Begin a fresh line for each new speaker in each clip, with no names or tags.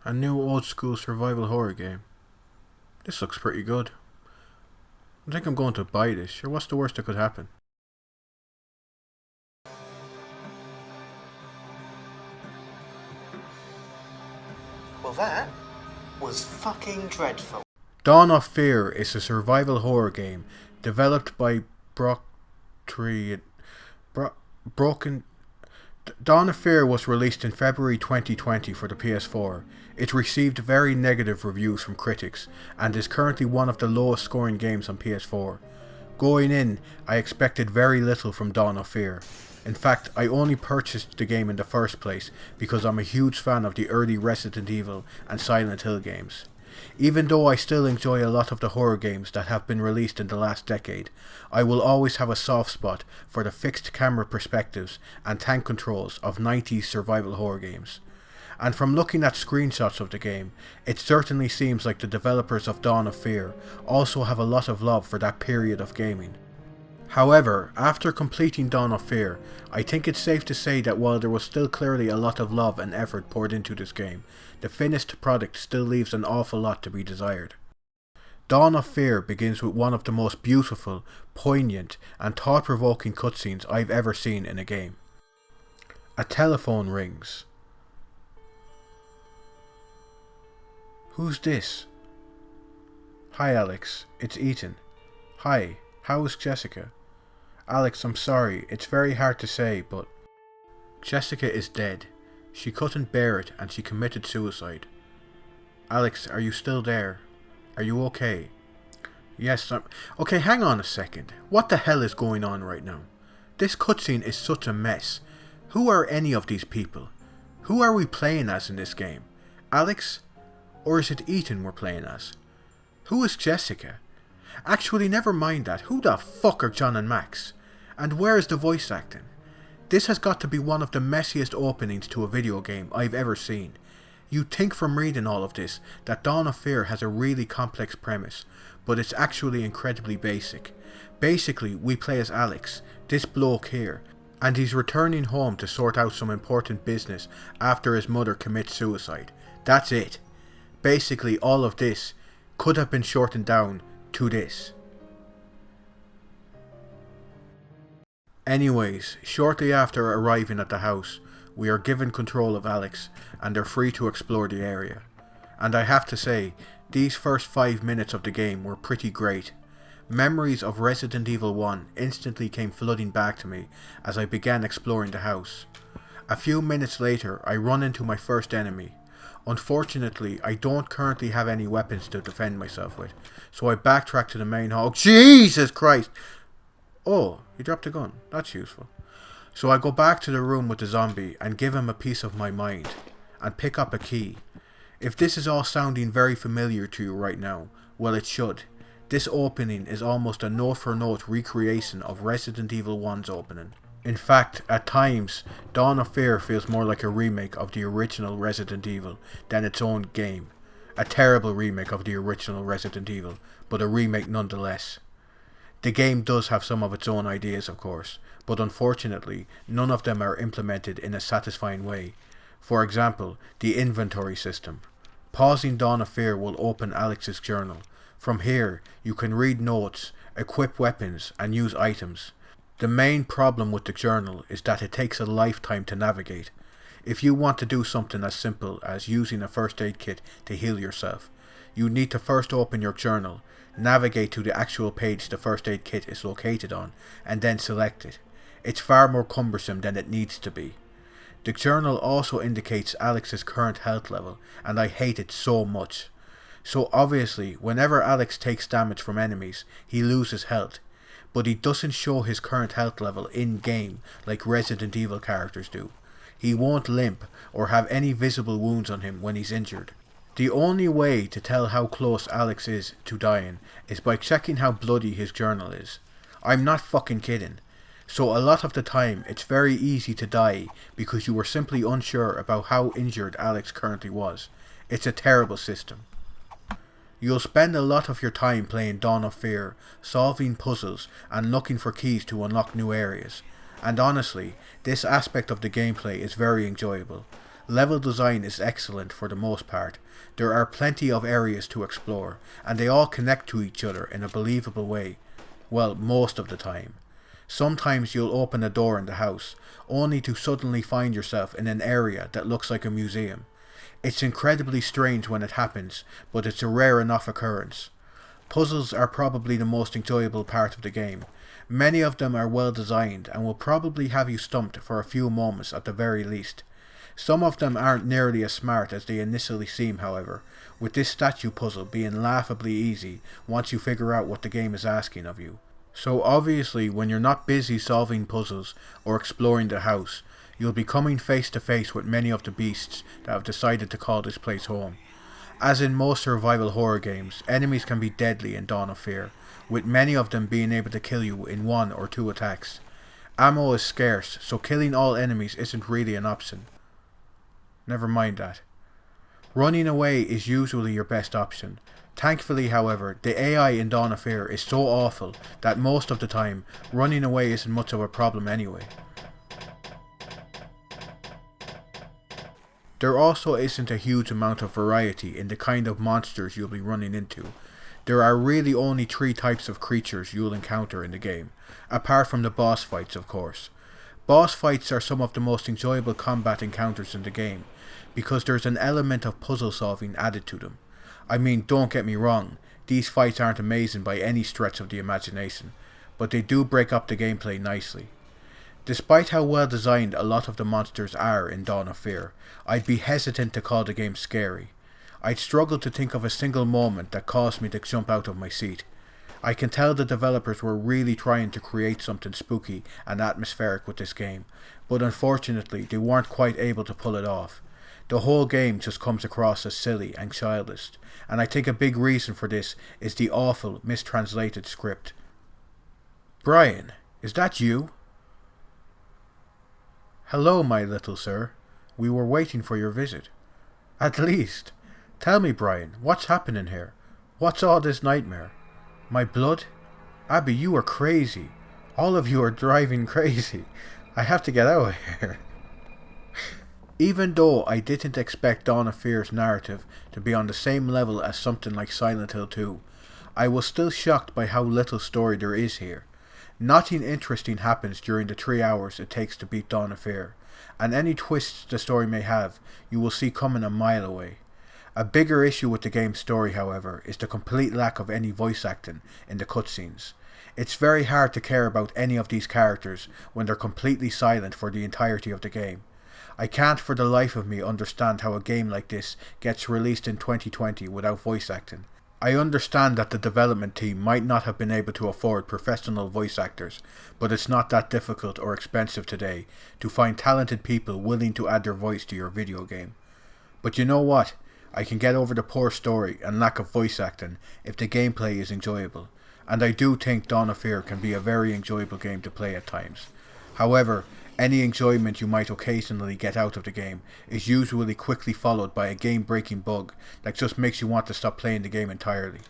A new old school survival horror game. This looks pretty good. I think I'm going to buy this. Sure, what's the worst that could happen?
Well, that was fucking dreadful.
Dawn of Fear is a survival horror game developed by Broken. Dawn of Fear was released in February 2020 for the PS4. It received very negative reviews from critics and is currently one of the lowest scoring games on PS4. Going in, I expected very little from Dawn of Fear. In fact, I only purchased the game in the first place because I'm a huge fan of the early Resident Evil and Silent Hill games. Even though I still enjoy a lot of the horror games that have been released in the last decade, I will always have a soft spot for the fixed camera perspectives and tank controls of 90s survival horror games. And from looking at screenshots of the game, it certainly seems like the developers of Dawn of Fear also have a lot of love for that period of gaming. However, after completing Dawn of Fear, I think it's safe to say that while there was still clearly a lot of love and effort poured into this game, the finished product still leaves an awful lot to be desired. Dawn of Fear begins with one of the most beautiful, poignant, and thought-provoking cutscenes I've ever seen in a game. A telephone rings. Who's this? Hi Alex, it's Ethan. Hi, how is Jessica? Alex, I'm sorry, it's very hard to say, but Jessica is dead. She couldn't bear it and she committed suicide. Alex, are you still there? Are you okay? Yes, I'm... Okay, hang on a second. What the hell is going on right now? This cutscene is such a mess. Who are any of these people? Who are we playing as in this game? Alex? Or is it Ethan we're playing as? Who is Jessica? Actually, never mind that. Who the fuck are John and Max? And where is the voice acting? This has got to be one of the messiest openings to a video game I've ever seen. You'd think from reading all of this that Dawn of Fear has a really complex premise, but it's actually incredibly basic. Basically, we play as Alex, this bloke here, and he's returning home to sort out some important business after his mother commits suicide. That's it. Basically, all of this could have been shortened down to this. Anyways, shortly after arriving at the house, we are given control of Alex and are free to explore the area. And I have to say, these first 5 minutes of the game were pretty great. Memories of Resident Evil 1 instantly came flooding back to me as I began exploring the house. A few minutes later, I run into my first enemy. Unfortunately, I don't currently have any weapons to defend myself with, so I backtrack to the main hall. Jesus Christ! Oh, he dropped a gun. That's useful. So I go back to the room with the zombie and give him a piece of my mind, and pick up a key. If this is all sounding very familiar to you right now, well it should. This opening is almost a note-for-note recreation of Resident Evil 1's opening. In fact, at times, Dawn of Fear feels more like a remake of the original Resident Evil than its own game. A terrible remake of the original Resident Evil, but a remake nonetheless. The game does have some of its own ideas, of course, but unfortunately, none of them are implemented in a satisfying way. For example, the inventory system. Pausing Dawn of Fear will open Alex's journal. From here, you can read notes, equip weapons, and use items. The main problem with the journal is that it takes a lifetime to navigate. If you want to do something as simple as using a first aid kit to heal yourself, you need to first open your journal, navigate to the actual page the first aid kit is located on, and then select it. It's far more cumbersome than it needs to be. The journal also indicates Alex's current health level, and I hate it so much. So obviously, whenever Alex takes damage from enemies, he loses health. But he doesn't show his current health level in-game like Resident Evil characters do. He won't limp or have any visible wounds on him when he's injured. The only way to tell how close Alex is to dying is by checking how bloody his journal is. I'm not fucking kidding. So a lot of the time it's very easy to die because you were simply unsure about how injured Alex currently was. It's a terrible system. You'll spend a lot of your time playing Dawn of Fear, solving puzzles and looking for keys to unlock new areas. And honestly, this aspect of the gameplay is very enjoyable. Level design is excellent for the most part. There are plenty of areas to explore, and they all connect to each other in a believable way. Well, most of the time. Sometimes you'll open a door in the house, only to suddenly find yourself in an area that looks like a museum. It's incredibly strange when it happens, but it's a rare enough occurrence. Puzzles are probably the most enjoyable part of the game. Many of them are well designed and will probably have you stumped for a few moments at the very least. Some of them aren't nearly as smart as they initially seem, however, with this statue puzzle being laughably easy once you figure out what the game is asking of you. So obviously, when you're not busy solving puzzles or exploring the house, you'll be coming face to face with many of the beasts that have decided to call this place home. As in most survival horror games, enemies can be deadly in Dawn of Fear, with many of them being able to kill you in 1 or 2 attacks. Ammo is scarce, so killing all enemies isn't really an option. Never mind that. Running away is usually your best option. Thankfully, however, the AI in Dawn of Fear is so awful that most of the time, running away isn't much of a problem anyway. There also isn't a huge amount of variety in the kind of monsters you'll be running into. There are really only 3 types of creatures you'll encounter in the game, apart from the boss fights, of course. Boss fights are some of the most enjoyable combat encounters in the game, because there's an element of puzzle solving added to them. I mean, don't get me wrong, these fights aren't amazing by any stretch of the imagination, but they do break up the gameplay nicely. Despite how well designed a lot of the monsters are in Dawn of Fear, I'd be hesitant to call the game scary. I'd struggle to think of a single moment that caused me to jump out of my seat. I can tell the developers were really trying to create something spooky and atmospheric with this game, but unfortunately they weren't quite able to pull it off. The whole game just comes across as silly and childish, and I think a big reason for this is the awful, mistranslated script. Brian, is that you? Hello, my little sir. We were waiting for your visit. At least. Tell me, Brian, what's happening here? What's all this nightmare? My blood? Abby, you are crazy. All of you are driving crazy. I have to get out of here. Even though I didn't expect Dawn of Fear's narrative to be on the same level as something like Silent Hill 2, I was still shocked by how little story there is here. Nothing interesting happens during the 3 hours it takes to beat Dawn of Fear, and any twists the story may have, you will see coming a mile away. A bigger issue with the game's story, however, is the complete lack of any voice acting in the cutscenes. It's very hard to care about any of these characters when they're completely silent for the entirety of the game. I can't for the life of me understand how a game like this gets released in 2020 without voice acting. I understand that the development team might not have been able to afford professional voice actors, but it's not that difficult or expensive today to find talented people willing to add their voice to your video game. But you know what? I can get over the poor story and lack of voice acting if the gameplay is enjoyable, and I do think Dawn of Fear can be a very enjoyable game to play at times. However, any enjoyment you might occasionally get out of the game is usually quickly followed by a game-breaking bug that just makes you want to stop playing the game entirely.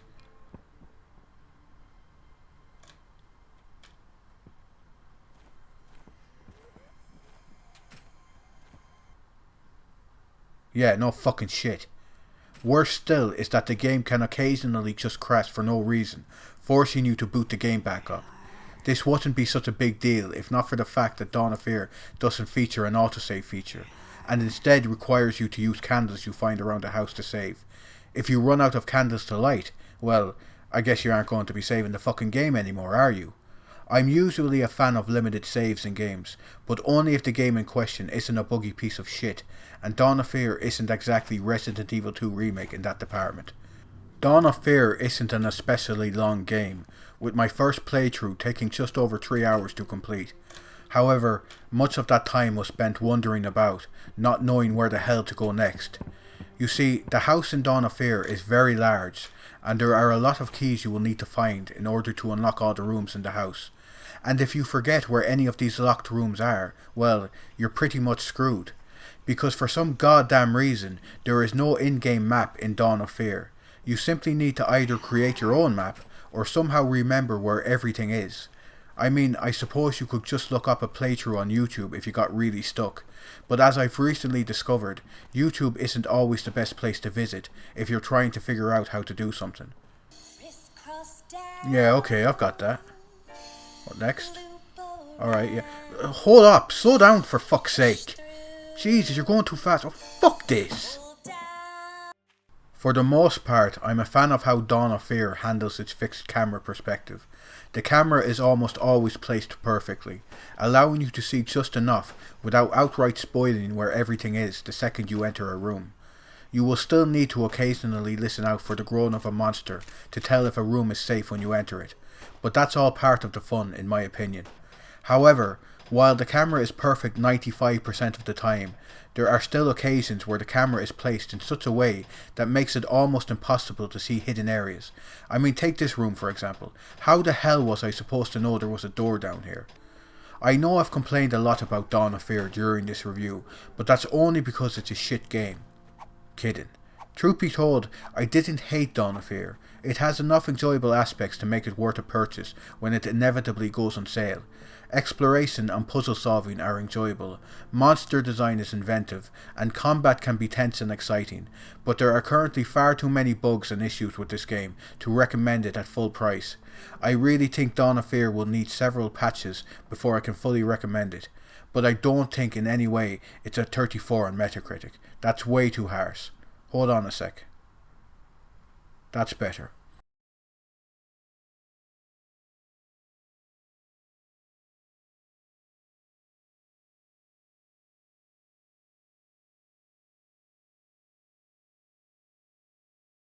Yeah, no fucking shit. Worse still is that the game can occasionally just crash for no reason, forcing you to boot the game back up. This wouldn't be such a big deal if not for the fact that Dawn of Fear doesn't feature an autosave feature, and instead requires you to use candles you find around the house to save. If you run out of candles to light, well, I guess you aren't going to be saving the fucking game anymore, are you? I'm usually a fan of limited saves in games, but only if the game in question isn't a buggy piece of shit, and Dawn of Fear isn't exactly Resident Evil 2 Remake in that department. Dawn of Fear isn't an especially long game, with my first playthrough taking just over 3 hours to complete. However, much of that time was spent wandering about, not knowing where the hell to go next. You see, the house in Dawn of Fear is very large, and there are a lot of keys you will need to find in order to unlock all the rooms in the house. And if you forget where any of these locked rooms are, well, you're pretty much screwed. Because for some goddamn reason, there is no in-game map in Dawn of Fear. You simply need to either create your own map, or somehow remember where everything is. I mean, I suppose you could just look up a playthrough on YouTube if you got really stuck, but as I've recently discovered, YouTube isn't always the best place to visit if you're trying to figure out how to do something. Yeah, okay, I've got that. What next? Alright, yeah. Hold up, slow down for fuck's sake. Jesus, you're going too fast. Oh, fuck this. For the most part, I'm a fan of how Dawn of Fear handles its fixed camera perspective. The camera is almost always placed perfectly, allowing you to see just enough without outright spoiling where everything is the second you enter a room. You will still need to occasionally listen out for the groan of a monster to tell if a room is safe when you enter it, but that's all part of the fun in my opinion. However, while the camera is perfect 95% of the time, there are still occasions where the camera is placed in such a way that makes it almost impossible to see hidden areas. I mean, take this room for example. How the hell was I supposed to know there was a door down here? I know I've complained a lot about Dawn of Fear during this review, but that's only because it's a shit game. Kidding. Truth be told, I didn't hate Dawn of Fear. It has enough enjoyable aspects to make it worth a purchase when it inevitably goes on sale. Exploration and puzzle solving are enjoyable, monster design is inventive, and combat can be tense and exciting, but there are currently far too many bugs and issues with this game to recommend it at full price. I really think Dawn of Fear will need several patches before I can fully recommend it, but I don't think in any way it's a 34 on Metacritic. That's way too harsh. Hold on a sec. That's better.